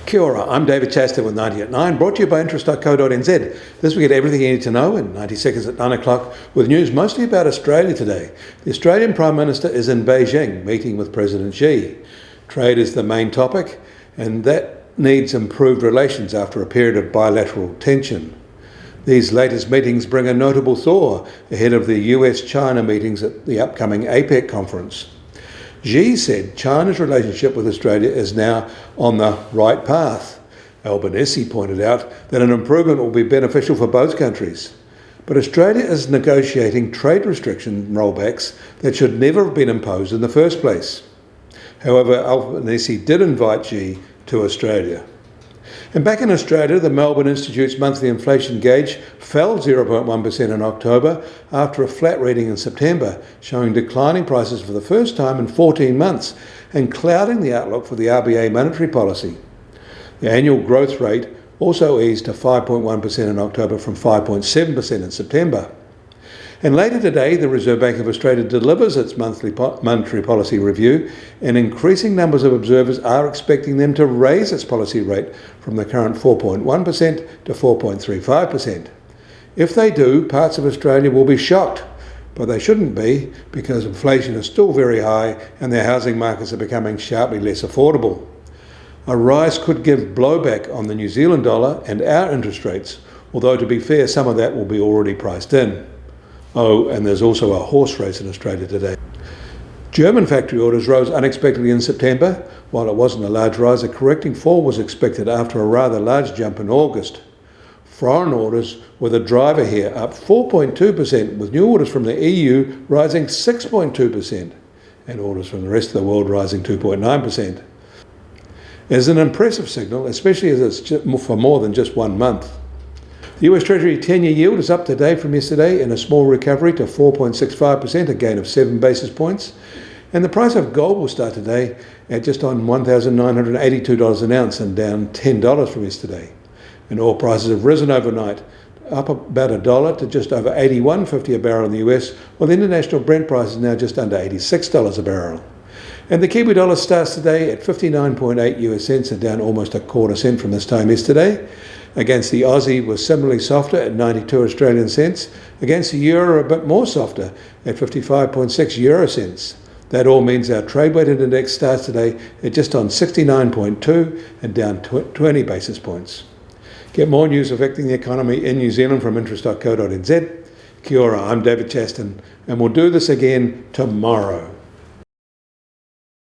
Kia ora, I'm David Chaston with 90 at 9, brought to you by interest.co.nz. This week, get everything you need to know in 90 seconds at 9 o'clock, with news mostly about Australia today. The Australian Prime Minister is in Beijing, meeting with President Xi. Trade is the main topic, and that needs improved relations after a period of bilateral tension. These latest meetings bring a notable thaw ahead of the US-China meetings at the upcoming APEC conference. Xi said China's relationship with Australia is now on the right path. Albanese pointed out that an improvement will be beneficial for both countries. But Australia is negotiating trade restriction rollbacks that should never have been imposed in the first place. However, Albanese did invite Xi to Australia. And back in Australia, the Melbourne Institute's monthly inflation gauge fell 0.1% in October after a flat reading in September, showing declining prices for the first time in 14 months and clouding the outlook for the RBA monetary policy. The annual growth rate also eased to 5.1% in October from 5.7% in September. And later today, the Reserve Bank of Australia delivers its monthly monetary policy review, and increasing numbers of observers are expecting them to raise its policy rate from the current 4.1% to 4.35%. If they do, parts of Australia will be shocked, but they shouldn't be, because inflation is still very high and their housing markets are becoming sharply less affordable. A rise could give blowback on the New Zealand dollar and our interest rates, although to be fair, some of that will be already priced in. Oh, and there's also a horse race in Australia today. German factory orders rose unexpectedly in September. While it wasn't a large rise, a correcting fall was expected after a rather large jump in August. Foreign orders were the driver here, up 4.2%, with new orders from the EU rising 6.2%, and orders from the rest of the world rising 2.9%. It's an impressive signal, especially as it's for more than just 1 month. The US Treasury 10-year yield is up today from yesterday in a small recovery to 4.65%, a gain of 7 basis points. And the price of gold will start today at just on $1,982 an ounce and down $10 from yesterday. And oil prices have risen overnight, up about $1 to just over $81.50 a barrel in the US, while the international Brent price is now just under $86 a barrel. And the Kiwi dollar starts today at 59.8 US cents and down almost a quarter cent from this time yesterday. Against the Aussie was similarly softer at 92 Australian cents. Against the euro, a bit more softer at 55.6 euro cents. That all means our trade-weighted index starts today at just on 69.2 and down 20 basis points. Get more news affecting the economy in New Zealand from interest.co.nz. Kia ora, I'm David Chaston, and we'll do this again tomorrow.